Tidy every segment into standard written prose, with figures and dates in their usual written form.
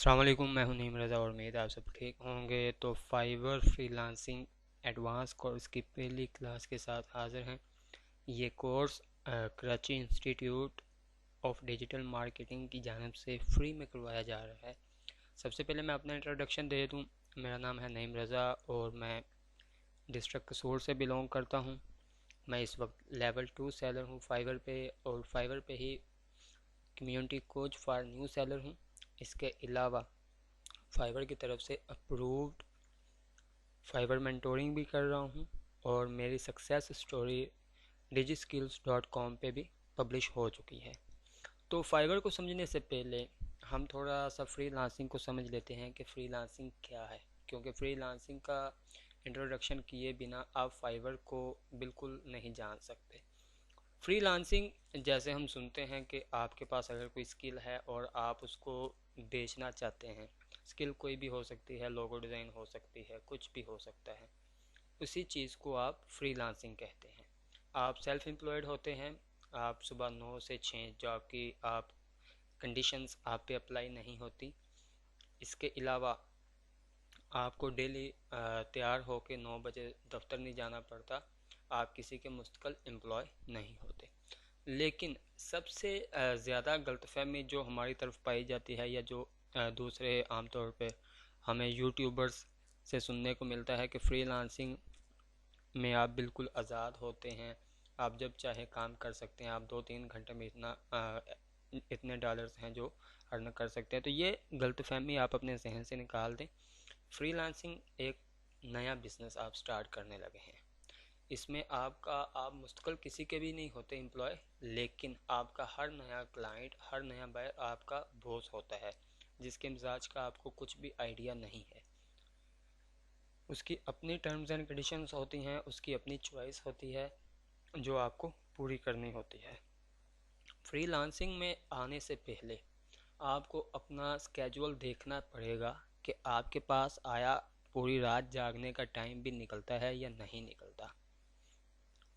अस्सलाम वालेकुम, मैं हूं नईम रज़ा और उम्मीद है आप सब ठीक होंगे। तो फाइवर फ्रीलांसिंग एडवांस कोर्स की पहली क्लास के साथ हाज़िर हैं। ये course Karachi institute of digital marketing की जानिब से फ्री में करवाया जा रहा है। सबसे पहले मैं अपना इंट्रोडक्शन दे दूं। मेरा नाम है नईम रज़ा और मैं डिस्ट्रिक्ट कसूर से बिलोंग करता हूं। मैं इस वक्त लेवल 2 सेलर हूं फाइवर पे, और फाइवर पे ही community coach for new seller हूं। इसके अलावा फाइवर की तरफ से अप्रूव्ड फाइवर मेंटोरिंग भी कर रहा हूँ, और मेरी सक्सेस स्टोरी digiskills.com पे भी पब्लिश हो चुकी है। तो फाइवर को समझने से पहले हम थोड़ा सा फ्रीलांसिंग को समझ लेते हैं कि फ्रीलांसिंग क्या है, क्योंकि फ्रीलांसिंग का इंट्रोडक्शन किए बिना आप फाइवर को बिल्कुल नहीं जान सकते। फ्रीलांसिंग जैसे हम सुनते हैं कि आपके पास अगर कोई स्किल है और आप उसको बेचना चाहते हैं। स्किल कोई भी हो सकती है, लोगो डिज़ाइन हो सकती है, कुछ भी हो सकता है। उसी चीज़ को आप फ्रीलांसिंग कहते हैं। आप सेल्फ एम्प्लॉयड होते हैं। आप सुबह 9 से 6 जॉब की आप कंडीशंस आप पे अप्लाई नहीं होती। इसके अलावा आपको डेली तैयार होकर 9 बजे दफ्तर नहीं जाना पड़ता। आप किसी के मुस्तकिल एम्प्लॉय नहीं होते। लेकिन सबसे ज़्यादा गलतफहमी जो हमारी तरफ पाई जाती है, या जो दूसरे आमतौर पे हमें यूट्यूबर्स से सुनने को मिलता है कि फ्रीलांसिंग में आप बिल्कुल आज़ाद होते हैं, आप जब चाहे काम कर सकते हैं, आप 2-3 घंटे में इतने डॉलर्स हैं जो अर्न कर सकते हैं। तो ये गलतफहमी आप अपने जहन से निकाल दें। फ्रीलांसिंग एक नया बिजनेस आप स्टार्ट करने लगे हैं। इसमें आप मुस्तकिल किसी के भी नहीं होते एम्प्लॉय, लेकिन आपका हर नया क्लाइंट, हर नया बायर आपका बॉस होता है, जिसके मिजाज का आपको कुछ भी आइडिया नहीं है। उसकी अपनी टर्म्स एंड कंडीशंस होती हैं, उसकी अपनी चॉइस होती है जो आपको पूरी करनी होती है। फ्रीलांसिंग में आने से पहले आपको अपना स्केड्यूल देखना पड़ेगा कि आपके पास आया पूरी रात जागने का टाइम भी निकलता है या नहीं निकलता।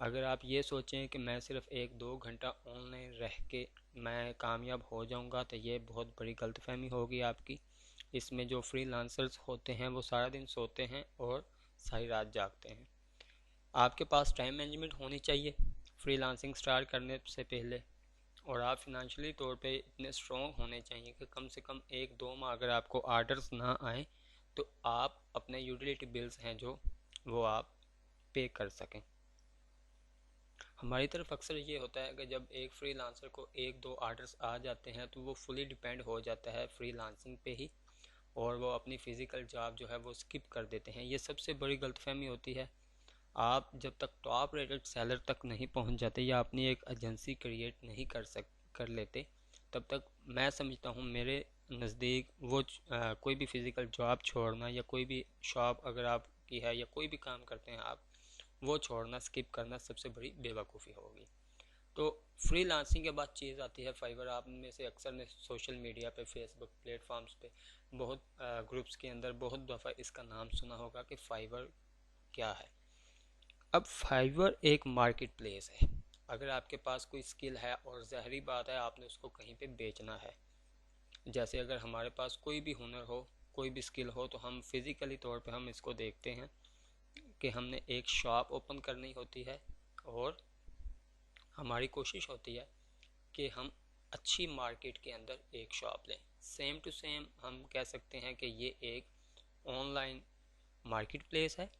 अगर आप ये सोचें कि मैं सिर्फ 1-2 घंटा ऑनलाइन रह के मैं कामयाब हो जाऊंगा, तो ये बहुत बड़ी गलतफहमी होगी आपकी। इसमें जो फ्रीलांसर्स होते हैं वो सारा दिन सोते हैं और सारी रात जागते हैं। आपके पास टाइम मैनेजमेंट होनी चाहिए फ्रीलांसिंग स्टार्ट करने से पहले, और आप फिनंशियली तौर पे इतने स्ट्रॉन्ग होने चाहिए कि कम से कम 1-2 माह अगर आपको आर्डर्स ना आए तो आप अपने यूटिलिटी बिल्स हैं जो वो आप पे कर सकें। हमारी तरफ अक्सर ये होता है कि जब एक फ्रीलांसर को 1-2 आर्डर्स आ जाते हैं तो वो फुली डिपेंड हो जाता है फ्रीलांसिंग पे ही, और वो अपनी फ़िज़िकल जॉब जो है वो स्किप कर देते हैं। ये सबसे बड़ी गलतफहमी होती है। आप जब तक टॉप रेटेड सेलर तक नहीं पहुंच जाते या अपनी एक एजेंसी क्रिएट नहीं कर लेते, तब तक मैं समझता हूँ मेरे नज़दीक वो कोई भी फ़िज़िकल जॉब छोड़ना, या कोई भी शॉप अगर आपकी है, या कोई भी काम करते हैं आप, वो छोड़ना, स्किप करना सबसे बड़ी बेवकूफ़ी होगी। तो फ्रीलांसिंग के बाद चीज़ आती है फाइवर। आप में से अक्सर ने सोशल मीडिया पे, फेसबुक प्लेटफॉर्म्स पे, बहुत ग्रुप्स के अंदर बहुत दफ़ा इसका नाम सुना होगा कि फाइवर क्या है। अब फाइवर एक मार्केट प्लेस है। अगर आपके पास कोई स्किल है, और ज़ाहिरी बात है आपने उसको कहीं पे बेचना है। जैसे अगर हमारे पास कोई भी हुनर हो, कोई भी स्किल हो, तो हम फिज़िकली तौर पे हम इसको देखते हैं कि हमने एक शॉप ओपन करनी होती है, और हमारी कोशिश होती है कि हम अच्छी मार्केट के अंदर एक शॉप लें। सेम टू सेम हम कह सकते हैं कि ये एक ऑनलाइन मार्केट प्लेस है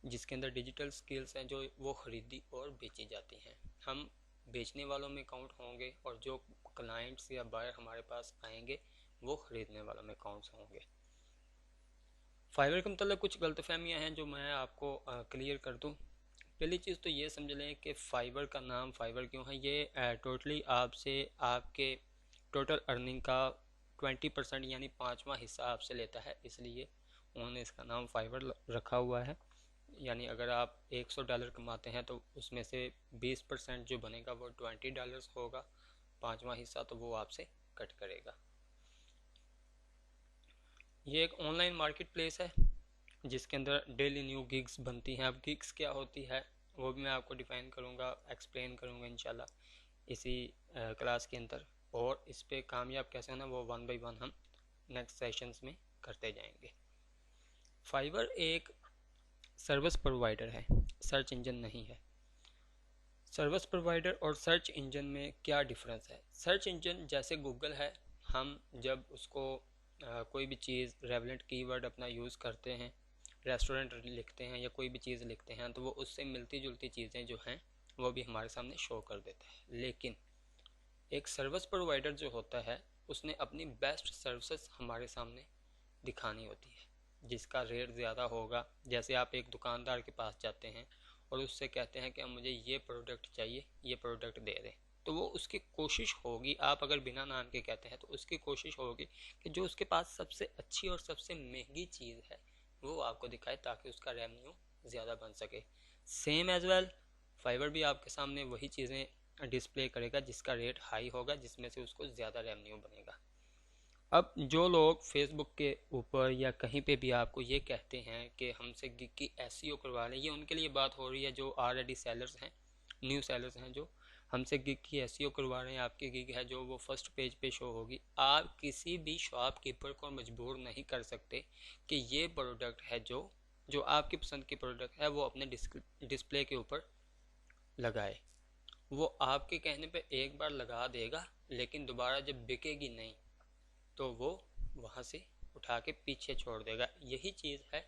जिसके अंदर डिजिटल स्किल्स हैं जो वो ख़रीदी और बेची जाती हैं। हम बेचने वालों में काउंट होंगे, और जो क्लाइंट्स या बायर हमारे पास आएंगे वो ख़रीदने वालों में काउंट्स होंगे। फाइवर के मतलब कुछ गलतफहमियाँ हैं जो मैं आपको क्लियर कर दूँ। पहली चीज़ तो ये समझ लें कि फ़ाइवर का नाम फ़ाइवर क्यों है। ये टोटली आपसे आपके टोटल अर्निंग का 20% यानी 5वां हिस्सा आपसे लेता है, इसलिए उन्होंने इसका नाम फ़ाइवर रखा हुआ है। यानी अगर आप $100 कमाते हैं तो उसमें से 20% जो बनेगा वो $20 होगा, 5वां हिस्सा तो वो आपसे कट करेगा। ये एक ऑनलाइन मार्केट प्लेस है जिसके अंदर डेली न्यू गिग्स बनती हैं। अब गिग्स क्या होती है वो भी मैं आपको डिफ़ाइन करूँगा, एक्सप्लेन करूँगा इंशाल्लाह इसी क्लास के अंदर, और इस पे कामयाब कैसे होना वो 1 बाय 1 हम नेक्स्ट सेशंस में करते जाएंगे। फाइवर एक सर्विस प्रोवाइडर है, सर्च इंजन नहीं है। सर्विस प्रोवाइडर और सर्च इंजन में क्या डिफरेंस है? सर्च इंजन जैसे गूगल है, हम जब उसको कोई भी चीज़ रेलेवेंट कीवर्ड अपना यूज़ करते हैं, रेस्टोरेंट लिखते हैं या कोई भी चीज़ लिखते हैं, तो वो उससे मिलती जुलती चीज़ें जो हैं वो भी हमारे सामने शो कर देता है। लेकिन एक सर्विस प्रोवाइडर जो होता है उसने अपनी बेस्ट सर्विसेज हमारे सामने दिखानी होती है, जिसका रेट ज़्यादा होगा। जैसे आप एक दुकानदार के पास जाते हैं और उससे कहते हैं कि मुझे ये प्रोडक्ट चाहिए, ये प्रोडक्ट दे दें, तो वो उसकी कोशिश होगी, आप अगर बिना नाम के कहते हैं तो उसकी कोशिश होगी कि जो उसके पास सबसे अच्छी और सबसे महंगी चीज़ है वो आपको दिखाए, ताकि उसका रेवेन्यू ज़्यादा बन सके। सेम एज वेल फाइवर भी आपके सामने वही चीज़ें डिस्प्ले करेगा जिसका रेट हाई होगा, जिसमें से उसको ज़्यादा रेवेन्यू बनेगा। अब जो लोग फेसबुक के ऊपर या कहीं पे भी आपको ये कहते हैं कि हमसे गिग की एसईओ करवा लें, ये उनके लिए बात हो रही है जो ऑलरेडी सेलर्स हैं, न्यू सेलर्स हैं, जो हमसे गिग की एसईओ करवा रहे हैं। आपकी गिग है जो वो फर्स्ट पेज पे शो होगी। आप किसी भी शॉपकीपर को मजबूर नहीं कर सकते कि ये प्रोडक्ट है जो जो आपकी पसंद की प्रोडक्ट है वो अपने डिस्प्ले के ऊपर लगाए। वो आपके कहने पे एक बार लगा देगा, लेकिन दोबारा जब बिकेगी नहीं तो वो वहाँ से उठा के पीछे छोड़ देगा। यही चीज़ है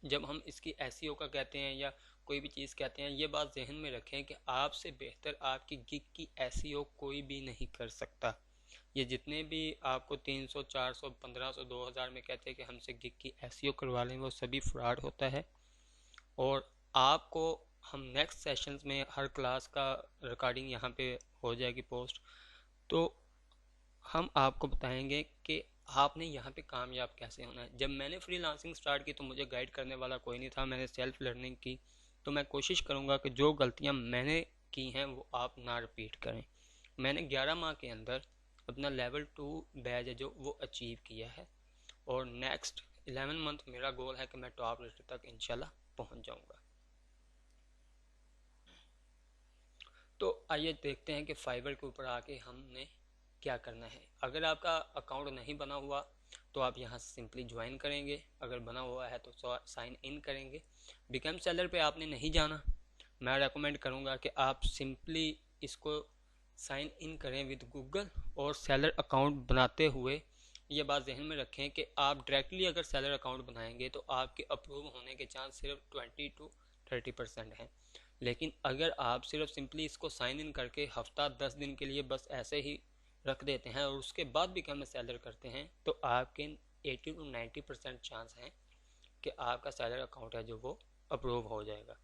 जब हम इसकी एसईओ का कहते हैं या कोई भी चीज़ कहते हैं। ये बात जहन में रखें कि आपसे बेहतर आपकी गिग की एसईओ कोई भी नहीं कर सकता। ये जितने भी आपको 300, 400, 1500, 2000 में कहते हैं कि हमसे गिग की एसईओ करवा लें, वो सभी फ्रॉड होता है। और आपको हम नेक्स्ट सेशंस में हर क्लास का रिकॉर्डिंग यहाँ पे हो जाएगी पोस्ट, तो हम आपको बताएंगे कि आपने यहाँ पे कामयाब कैसे होना है। जब मैंने फ्रीलांसिंग स्टार्ट की तो मुझे गाइड करने वाला कोई नहीं था, मैंने सेल्फ लर्निंग की। तो मैं कोशिश करूँगा कि जो गलतियाँ मैंने की हैं वो आप ना रिपीट करें। मैंने 11 माह के अंदर अपना लेवल 2 बैच है जो वो अचीव किया है, और नेक्स्ट 11 मंथ मेरा गोल है कि मैं टॉप रेटर तक इंशाल्लाह पहुँच जाऊँगा। तो आइए देखते हैं कि फाइवर के ऊपर आके हमने क्या करना है। अगर आपका अकाउंट नहीं बना हुआ तो आप यहाँ सिंपली ज्वाइन करेंगे, अगर बना हुआ है तो साइन इन करेंगे। बिकम सेलर पे आपने नहीं जाना, मैं रेकमेंड करूँगा कि आप सिंपली इसको साइन इन करें विद गूगल। और सेलर अकाउंट बनाते हुए ये बात जहन में रखें कि आप डायरेक्टली अगर सेलर अकाउंट बनाएंगे तो आपके अप्रूव होने के चांस सिर्फ 20 to 30% हैं। लेकिन अगर आप सिर्फ सिंपली इसको साइन इन करके हफ्ता 10 दिन के लिए बस ऐसे ही रख देते हैं और उसके बाद भी कम सेलर करते हैं, तो आपके 80 to 90% चांस हैं कि आपका सेलर अकाउंट है जो वो अप्रूव हो जाएगा।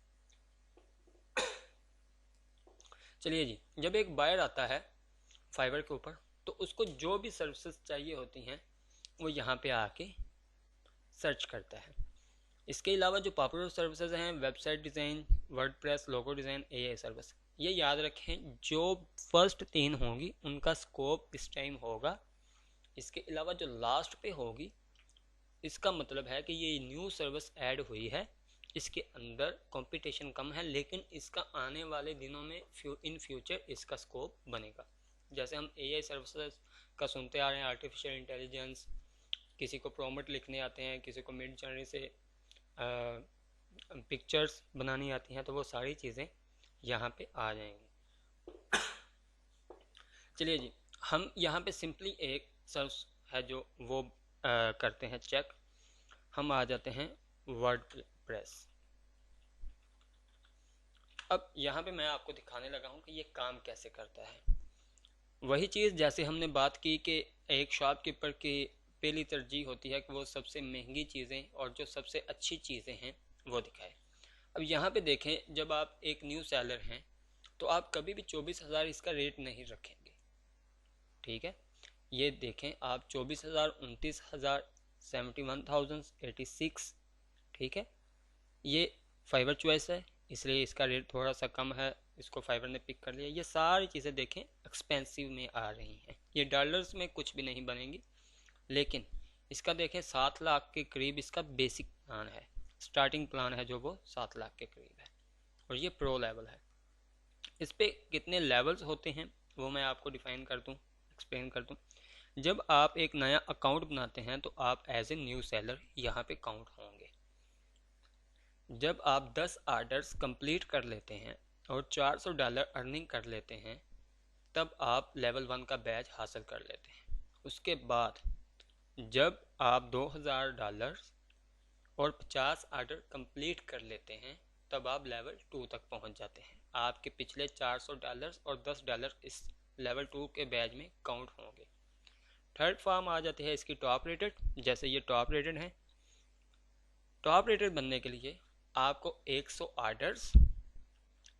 चलिए जी, जब एक बायर आता है फाइवर के ऊपर तो उसको जो भी सर्विसेज चाहिए होती हैं वो यहाँ पे आके सर्च करता है। इसके अलावा जो पॉपुलर सर्विसेज हैं, website design, WordPress, logo design, AI service, ये याद रखें जो फर्स्ट 3 होंगी उनका स्कोप इस टाइम होगा। इसके अलावा जो लास्ट पे होगी इसका मतलब है कि ये न्यू सर्विस ऐड हुई है, इसके अंदर कंपटीशन कम है, लेकिन इसका आने वाले दिनों में इन फ्यूचर इसका स्कोप बनेगा। जैसे हम एआई सर्विसेज का सुनते आ रहे हैं, आर्टिफिशियल इंटेलिजेंस, किसी को प्रॉम्प्ट लिखने आते हैं, किसी को मिड जर्नी से पिक्चर्स बनानी आती हैं, तो वो सारी चीज़ें यहाँ पे आ जाएंगी। चलिए जी, हम यहाँ पे सिंपली एक सर्च है जो वो करते हैं चेक। हम आ जाते हैं वर्डप्रेस। अब यहाँ पे मैं आपको दिखाने लगा हूँ कि ये काम कैसे करता है। वही चीज़ जैसे हमने बात की कि एक शॉपकीपर की पहली तरजीह होती है कि वो सबसे महंगी चीज़ें और जो सबसे अच्छी चीज़ें हैं वो दिखाए। अब यहाँ पे देखें, जब आप एक न्यू सेलर हैं तो आप कभी भी 24,000 इसका रेट नहीं रखेंगे, ठीक है। ये देखें आप 24,000, 29,000, 71,000, 86, ठीक है। ये फाइवर चॉइस है इसलिए इसका रेट थोड़ा सा कम है, इसको फाइवर ने पिक कर लिया। ये सारी चीज़ें देखें एक्सपेंसिव में आ रही हैं, ये डॉलर्स में कुछ भी नहीं बनेंगी। लेकिन इसका देखें 7 लाख के करीब इसका बेसिक प्लान है, स्टार्टिंग प्लान है जो वो 7 लाख के करीब है, और ये प्रो लेवल है। इस पर कितने लेवल्स होते हैं वो मैं आपको डिफाइन कर दूँ, एक्सप्लेन कर दूँ। जब आप एक नया अकाउंट बनाते हैं तो आप एज ए न्यू सेलर यहाँ पे काउंट होंगे। जब आप 10 ऑर्डर्स कंप्लीट कर लेते हैं और $400 अर्निंग कर लेते हैं तब आप लेवल 1 का बैच हासिल कर लेते हैं। उसके बाद जब आप $2000 और 50 ऑर्डर कंप्लीट कर लेते हैं तब आप लेवल 2 तक पहुंच जाते हैं। आपके पिछले $400 और $10 इस लेवल 2 के बैच में काउंट होंगे। थर्ड फॉर्म आ जाती है इसकी टॉप रेटेड। जैसे ये टॉप रेटेड है, टॉप रेटेड बनने के लिए आपको 100 ऑर्डर्स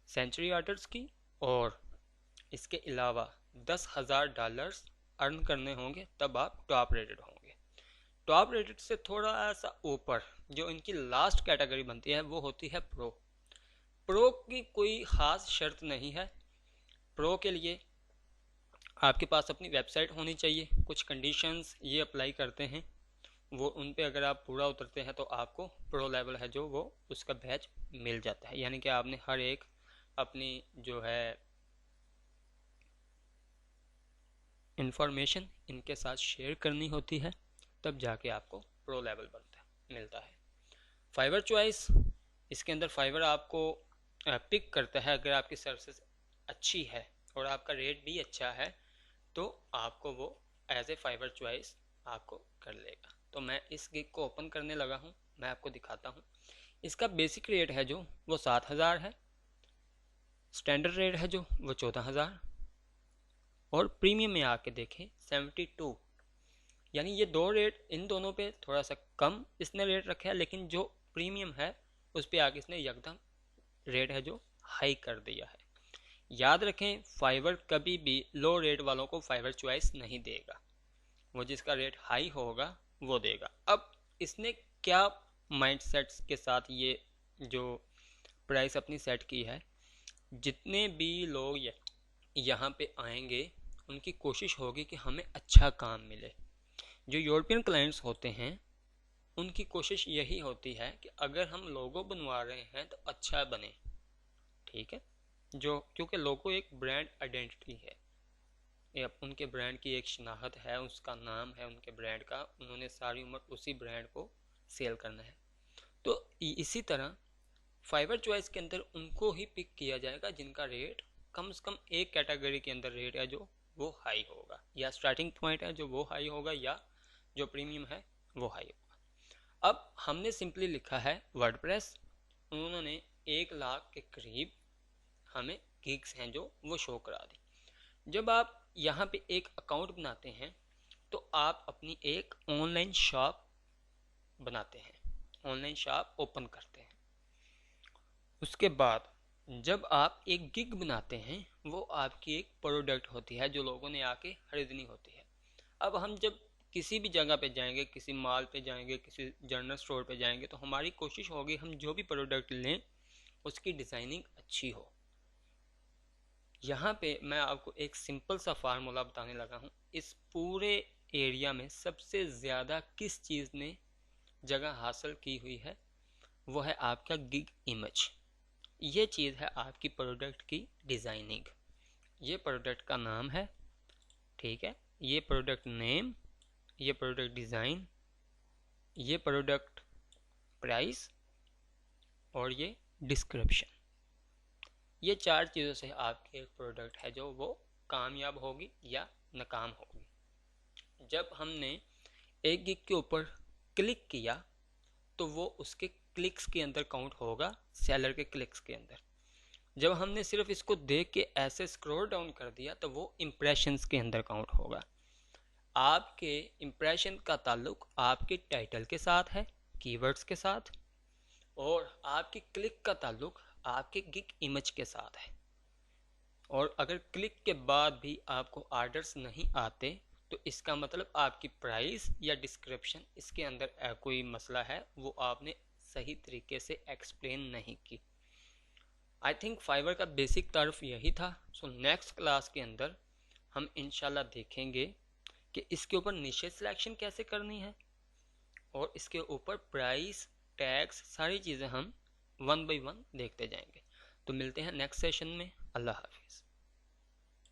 सेंचुरी ऑर्डर्स की और इसके अलावा $10,000 अर्न करने होंगे तब आप टॉप रेटेड होंगे। टॉप रेटेड से थोड़ा सा ऊपर जो इनकी लास्ट कैटेगरी बनती है वो होती है प्रो। प्रो की कोई ख़ास शर्त नहीं है। प्रो के लिए आपके पास अपनी वेबसाइट होनी चाहिए। कुछ कंडीशंस ये अप्लाई करते हैं, वो उन पे अगर आप पूरा उतरते हैं तो आपको प्रो लेवल है जो वो उसका बैच मिल जाता है। यानी कि आपने हर एक अपनी जो है इंफॉर्मेशन इनके साथ शेयर करनी होती है तब जाके आपको प्रो लेवल मिलता है। फाइवर चॉइस, इसके अंदर फाइवर आपको पिक करता है। अगर आपकी सर्विस अच्छी है और आपका रेट भी अच्छा है तो आपको वो एज ए फाइवर चॉइस आपको कर लेगा। तो मैं इस गिग को ओपन करने लगा हूँ, मैं आपको दिखाता हूँ। इसका बेसिक रेट है जो वो 7000 है, स्टैंडर्ड रेट है जो वो 14000 और प्रीमियम में आके देखें 72। यानी ये दो रेट, इन दोनों पे थोड़ा सा कम इसने रेट रखा है, लेकिन जो प्रीमियम है उस पर आके इसने एकदम रेट है जो हाई कर दिया है। याद रखें फाइवर कभी भी लो रेट वालों को फाइवर चॉइस नहीं देगा, वो जिसका रेट हाई होगा वो देगा। अब इसने क्या माइंडसेट्स के साथ ये जो प्राइस अपनी सेट की है, जितने भी लोग यहाँ पे आएंगे उनकी कोशिश होगी कि हमें अच्छा काम मिले। जो यूरोपियन क्लाइंट्स होते हैं उनकी कोशिश यही होती है कि अगर हम लोगो बनवा रहे हैं तो अच्छा बने, ठीक है। जो क्योंकि लोगो एक ब्रांड आइडेंटिटी है, ये उनके ब्रांड की एक शनाख्त है, उसका नाम है उनके ब्रांड का, उन्होंने सारी उम्र उसी ब्रांड को सेल करना है। तो इसी तरह फाइवर चॉइस के अंदर उनको ही पिक किया जाएगा जिनका रेट कम से कम एक कैटेगरी के अंदर रेट है जो वो हाई होगा, या स्टार्टिंग पॉइंट है जो वो हाई होगा, या जो प्रीमियम है वो हाई होगा। अब हमने सिंपली लिखा है वर्डप्रेस, उन्होंने 1 लाख के करीब हमें गिग्स हैं जो वो शो करा दी। जब आप यहाँ पे एक अकाउंट बनाते हैं तो आप अपनी एक ऑनलाइन शॉप बनाते हैं, ऑनलाइन शॉप ओपन करते हैं। उसके बाद जब आप एक गिग बनाते हैं वो आपकी एक प्रोडक्ट होती है जो लोगों ने आके खरीदनी होती है। अब हम जब किसी भी जगह पे जाएंगे, किसी मॉल पे जाएंगे, किसी जनरल स्टोर पे जाएंगे, तो हमारी कोशिश होगी हम जो भी प्रोडक्ट लें उसकी डिज़ाइनिंग अच्छी हो। यहाँ पे मैं आपको एक सिंपल सा फार्मूला बताने लगा हूँ। इस पूरे एरिया में सबसे ज़्यादा किस चीज़ ने जगह हासिल की हुई है वो है आपका गिग इमेज। ये चीज़ है आपकी प्रोडक्ट की डिज़ाइनिंग। ये प्रोडक्ट का नाम है, ठीक है, ये प्रोडक्ट नेम, ये प्रोडक्ट डिज़ाइन, ये प्रोडक्ट प्राइस और ये डिस्क्रिप्शन। ये 4 चीज़ों से आपकी एक प्रोडक्ट है जो वो कामयाब होगी या नाकाम होगी। जब हमने एक गिग के ऊपर क्लिक किया तो वो उसके क्लिक्स के अंदर काउंट होगा, सेलर के क्लिक्स के अंदर। जब हमने सिर्फ इसको देख के ऐसे स्क्रॉल डाउन कर दिया तो वो इम्प्रेशंस के अंदर काउंट होगा। आपके इम्प्रेशन का ताल्लुक आपके टाइटल के साथ है, कीवर्ड्स के साथ, और आपकी क्लिक का ताल्लुक आपके गिग इमेज के साथ है। और अगर क्लिक के बाद भी आपको ऑर्डर्स नहीं आते तो इसका मतलब आपकी प्राइस या डिस्क्रिप्शन इसके अंदर कोई मसला है, वो आपने सही तरीके से एक्सप्लेन नहीं की। आई थिंक फाइवर का बेसिक तारुफ यही था। सो नेक्स्ट क्लास के अंदर हम इंशाल्लाह देखेंगे कि इसके ऊपर निशे सिलेक्शन कैसे करनी है और इसके ऊपर प्राइस, टैक्स, सारी चीज़ें हम 1 बाय 1 देखते जाएंगे। तो मिलते हैं नेक्स्ट सेशन में। अल्लाह हाफिज़।